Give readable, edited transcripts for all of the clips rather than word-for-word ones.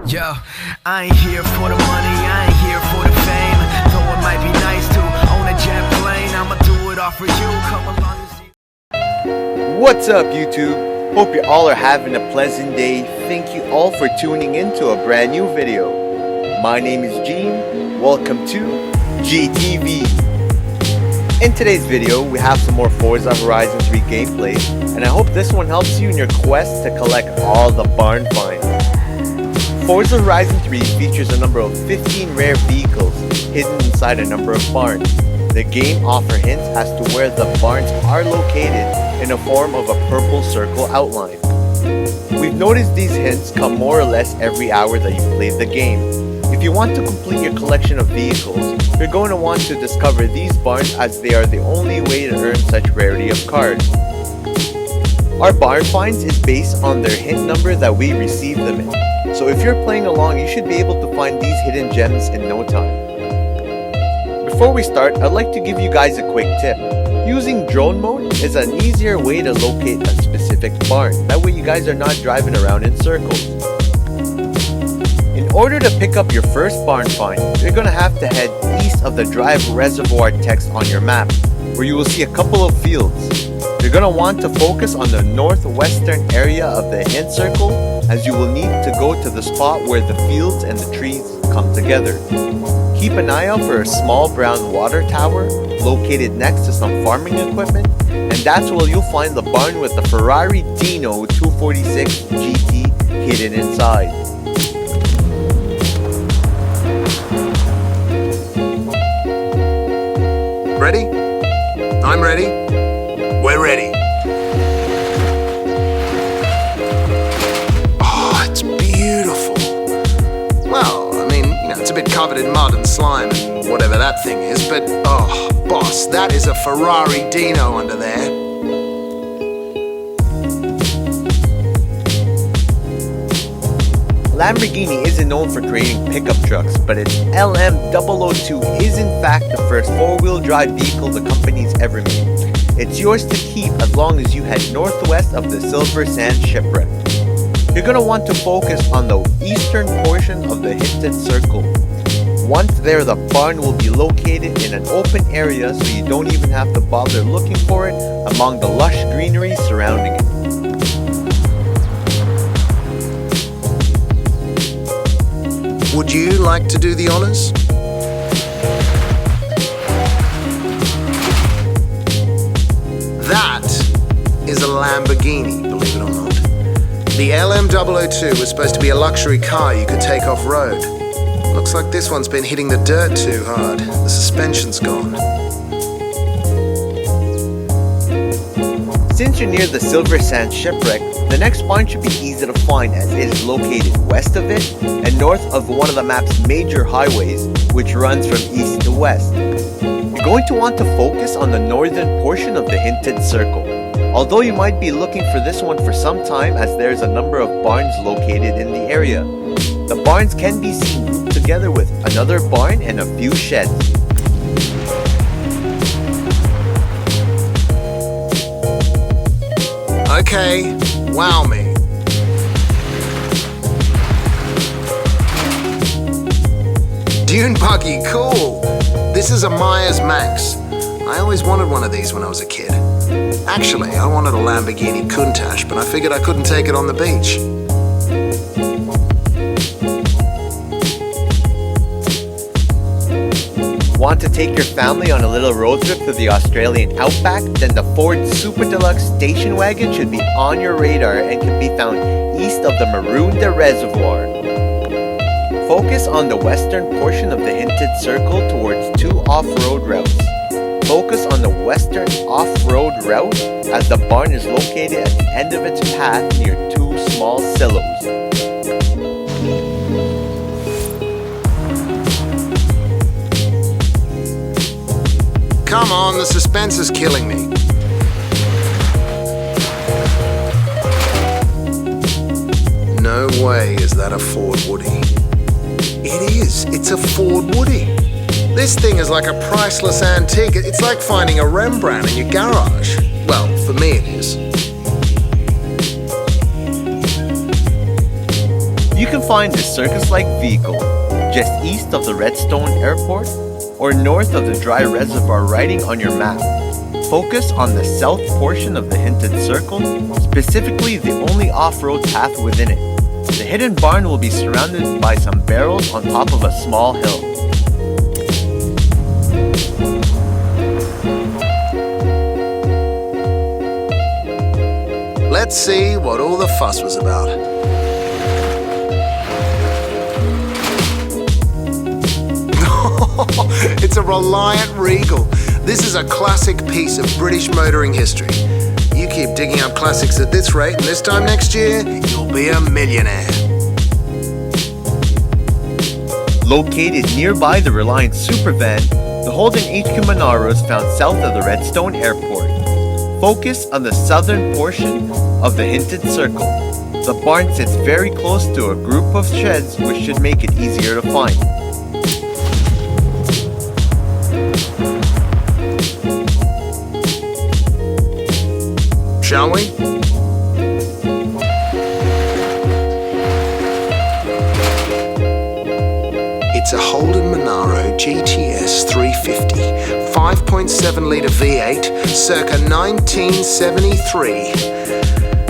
Yo, I ain't here for the money, I ain't here for the fame. Though it might be nice to own a jet plane, I'ma do it all for you, come along and see. What's up, YouTube? Hope you all are having a pleasant day. Thank you all for tuning in to a brand new video. My name is Gene. Welcome to GTV. In today's video, we have some more Forza Horizon 3 gameplay, and I hope this one helps you in your quest to collect all the barn finds. Forza Horizon 3 features a number of 15 rare vehicles hidden inside a number of barns. The game offers hints as to where the barns are located in the form of a purple circle outline. We've noticed these hints come more or less every hour that you play the game. If you want to complete your collection of vehicles, you're going to want to discover these barns as they are the only way to earn such rarity of cars. Our barn finds is based on their hint number that we receive them in. So if you're playing along, you should be able to find these hidden gems in no time. Before we start, I'd like to give you guys a quick tip. Using drone mode is an easier way to locate a specific barn. That way you guys are not driving around in circles. In order to pick up your first barn find, you're going to have to head east of the drive reservoir text on your map, where you will see a couple of fields. You're going to want to focus on the northwestern area of the hint circle, as you will need to go to the spot where the fields and the trees come together. Keep an eye out for a small brown water tower located next to some farming equipment, and that's where you'll find the barn with the Ferrari Dino 246 GT hidden inside. Ready? I'm ready. We're ready. Oh, it's beautiful. Well, I mean, it's a bit covered in mud and slime and whatever that thing is, but oh, boss, that is a Ferrari Dino under there. Lamborghini isn't known for creating pickup trucks, but its LM002 is in fact the first four-wheel drive vehicle the company's ever made. It's yours to keep as long as you head northwest of the Silver Sand Shipwreck. You're going to want to focus on the eastern portion of the hinted circle. Once there, the barn will be located in an open area, so you don't even have to bother looking for it among the lush greenery surrounding it. Would you like to do the honors? That is a Lamborghini, believe it or not. The LM002 was supposed to be a luxury car you could take off-road. Looks like this one's been hitting the dirt too hard. The suspension's gone. Since you're near the Silver Sand Shipwreck, the next barn should be easy to find as it is located west of it and north of one of the map's major highways, which runs from east to west. You're going to want to focus on the northern portion of the hinted circle. Although you might be looking for this one for some time, as there's a number of barns located in the area. The barns can be seen grouped together with another barn and a few sheds. Okay, wow me. Dune buggy, cool. This is a Meyers Manx. I always wanted one of these when I was a kid. Actually, I wanted a Lamborghini Countach, but I figured I couldn't take it on the beach. Want to take your family on a little road trip to the Australian outback? Then the Ford Super Deluxe station wagon should be on your radar and can be found east of the Maroondah Reservoir. Focus on the western portion of the hinted circle towards two off-road routes. Focus on the western off-road route as the barn is located at the end of its path near two small silos. Come on, the suspense is killing me. No way is that a Ford Woody. It is. It's a Ford Woody. This thing is like a priceless antique. It's like finding a Rembrandt in your garage. Well, for me it is. You can find this circus-like vehicle just east of the Redstone Airport or north of the Dry Reservoir writing on your map. Focus on the south portion of the hinted circle, specifically the only off-road path within it. The hidden barn will be surrounded by some barrels on top of a small hill. Let's see what all the fuss was about. It's a Reliant Regal. This is a classic piece of British motoring history. You keep digging up classics at this rate, and this time next year, you'll be a millionaire. Located nearby the Reliant Supervan, the Holden HQ Monaro is found south of the Redstone Airport. Focus on the southern portion of the hinted circle. The barn sits very close to a group of sheds, which should make it easier to find. Shall we? It's a Holden Monaro GTS 350, 5.7 litre V8, circa 1973.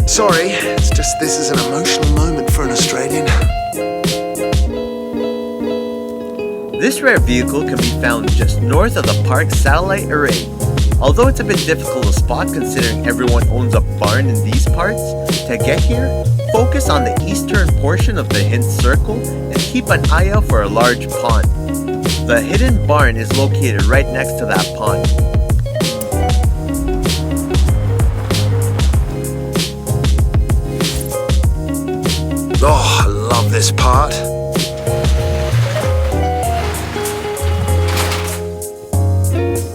Sorry, it's just this is an emotional moment for an Australian. This rare vehicle can be found just north of the park's satellite array. Although it's a bit difficult to spot considering everyone owns a barn in these parts, to get here, focus on the eastern portion of the hint circle and keep an eye out for a large pond. The hidden barn is located right next to that pond. Oh, I love this part.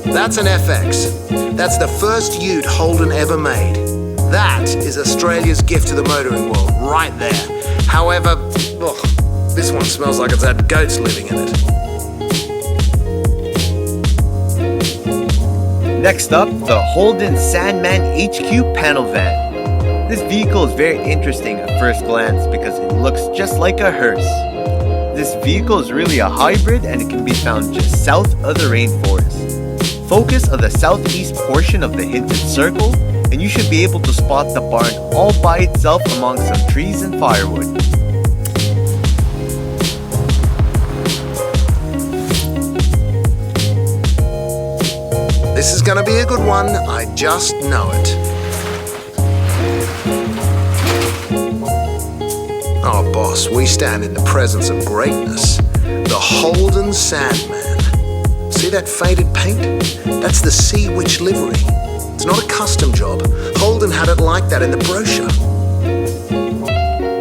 That's an FX. That's the first ute Holden ever made. That is Australia's gift to the motoring world, right there. However, this one smells like it's had goats living in it. Next up, the Holden Sandman HQ panel van. This vehicle is very interesting at first glance because it looks just like a hearse. This vehicle is really a hybrid and it can be found just south of the rainforest. Focus on the southeast portion of the hinted circle and you should be able to spot the barn all by itself among some trees and firewood. This is gonna be a good one, I just know it. Oh boss, we stand in the presence of greatness. The Holden Sandman. See that faded paint? That's the Sea Witch livery. It's not a custom job. Holden had it like that in the brochure.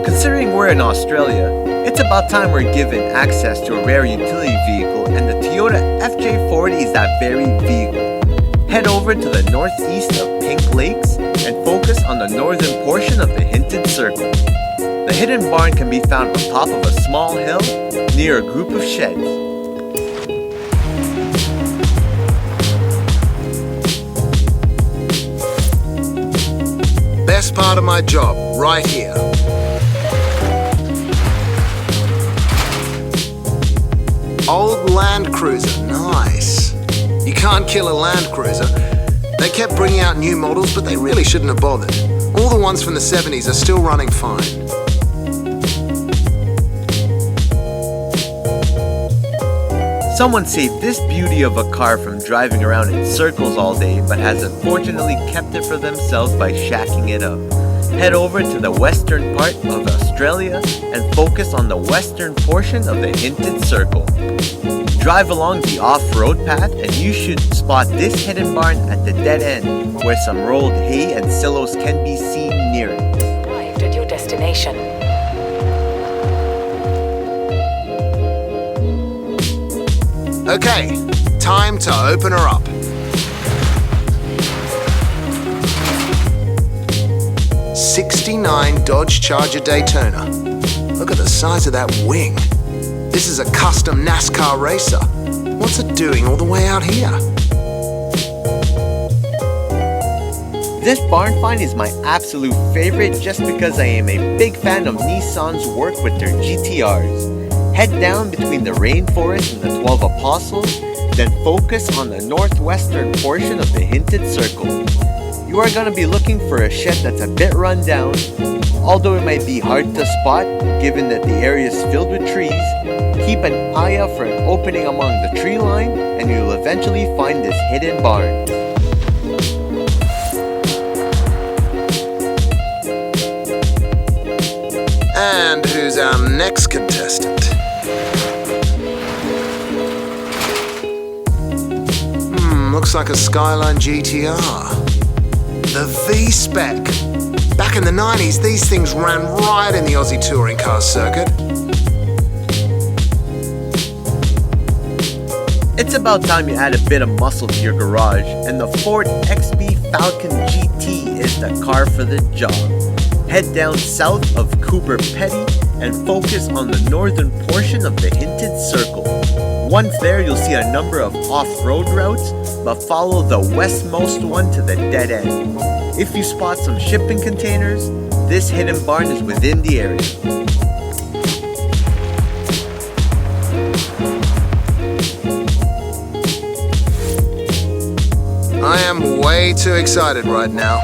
Considering we're in Australia, it's about time we're given access to a rare utility vehicle and the Toyota FJ40 is that very vehicle. Head over to the northeast of Pink Lakes and focus on the northern portion of the hinted circle. The hidden barn can be found on top of a small hill near a group of sheds. Best part of my job, right here. Old Land Cruiser, nice. You can't kill a Land Cruiser. They kept bringing out new models, but they really shouldn't have bothered. All the ones from the 70s are still running fine. Someone saved this beauty of a car from driving around in circles all day, but has unfortunately kept it for themselves by shacking it up. Head over to the western part of Australia and focus on the western portion of the hinted circle. Drive along the off-road path and you should spot this hidden barn at the dead end, where some rolled hay and silos can be seen near it. Arrived at your destination. Okay, time to open her up. '69 Dodge Charger Daytona. Look at the size of that wing. This is a custom NASCAR racer. What's it doing all the way out here? This barn find is my absolute absolute favorite just because I am a big fan of Nissan's work with their GTRs. Head down between the rainforest and the 12 Apostles, then focus on the northwestern portion of the hinted circle. You are going to be looking for a shed that's a bit run down, although it might be hard to spot given that the area is filled with trees. Keep an eye out for an opening among the tree line and you'll eventually find this hidden barn. And who's our next contestant? Looks like a Skyline GTR. The V-Spec. Back in the 90s, these things ran riot in the Aussie touring car circuit. It's about time you add a bit of muscle to your garage, and the Ford XB Falcon GT is the car for the job. Head down south of Cooper Petty and focus on the northern portion of the hinted circle. Once there, you'll see a number of off-road routes, but follow the westmost one to the dead end. If you spot some shipping containers, this hidden barn is within the area. I am way too excited right now.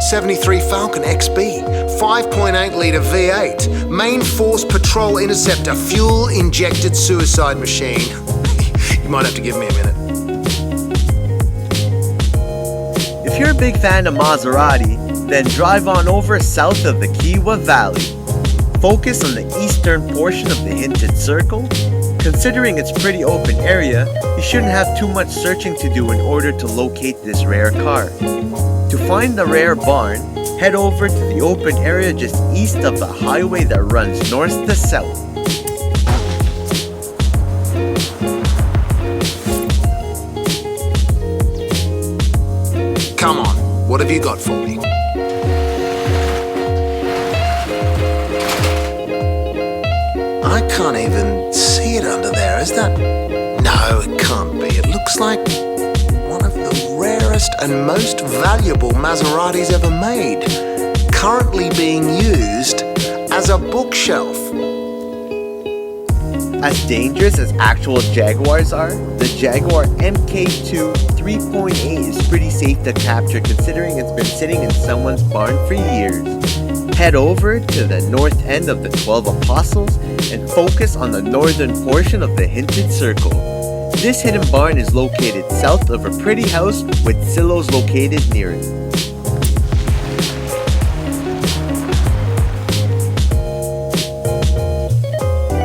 73 Falcon XB, 5.8 litre V8, main force patrol interceptor, fuel injected suicide machine. You might have to give me a minute. If you're a big fan of Maserati, then drive on over south of the Kiowa Valley. Focus on the eastern portion of the hinted circle. Considering it's a pretty open area, you shouldn't have too much searching to do in order to locate this rare car. To find the rare barn, head over to the open area just east of the highway that runs north to south. Come on, what have you got for me? I can't even see it under there, is that? No, it can't be. It looks like one of the rarest and most valuable Maseratis ever made, currently being used as a bookshelf. As dangerous as actual Jaguars are, the Jaguar MK2 3.8 is pretty safe to capture considering it's been sitting in someone's barn for years. Head over to the north end of the 12 Apostles and focus on the northern portion of the hinted circle. This hidden barn is located south of a pretty house with silos located near it.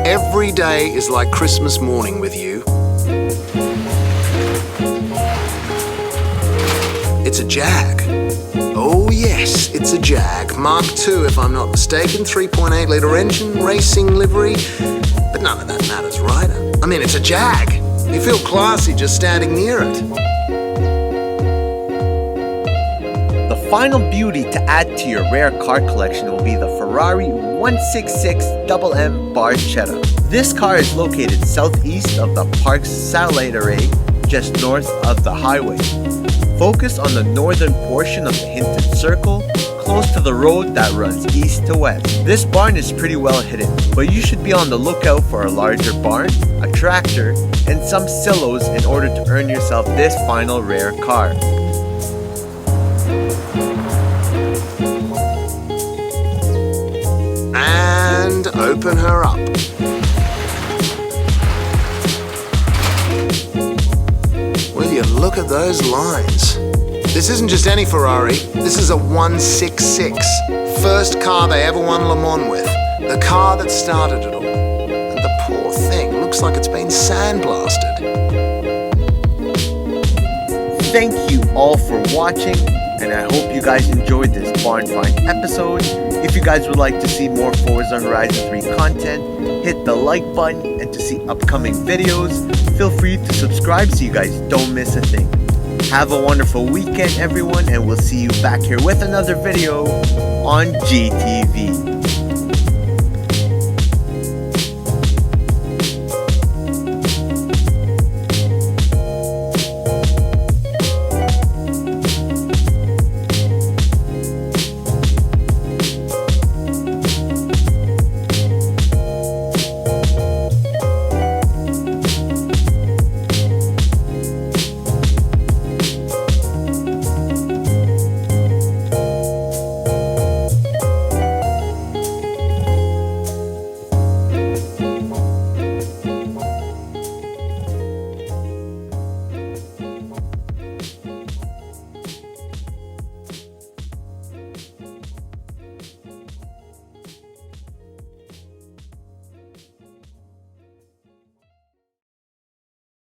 Every day is like Christmas morning with you. It's a Jag. Oh yes, it's a Jag. Mark II if I'm not mistaken, 3.8 litre engine, racing livery. But none of that matters, right? I mean, it's a Jag. You feel classy just standing near it. The final beauty to add to your rare car collection will be the Ferrari 166 MM Barchetta. This car is located southeast of the park's satellite array, just north of the highway. Focus on the northern portion of the hinted circle, close to the road that runs east to west. This barn is pretty well hidden, but you should be on the lookout for a larger barn, a tractor, and some silos in order to earn yourself this final rare car. And open her up. Will you look at those lines? This isn't just any Ferrari, this is a 166. First car they ever won Le Mans with. The car that started it all. And the poor thing looks like it's been sandblasted. Thank you all for watching, and I hope you guys enjoyed this barn find episode. If you guys would like to see more Forza Horizon 3 content, hit the like button, and to see upcoming videos, feel free to subscribe so you guys don't miss a thing. Have a wonderful weekend everyone, and we'll see you back here with another video on GTV.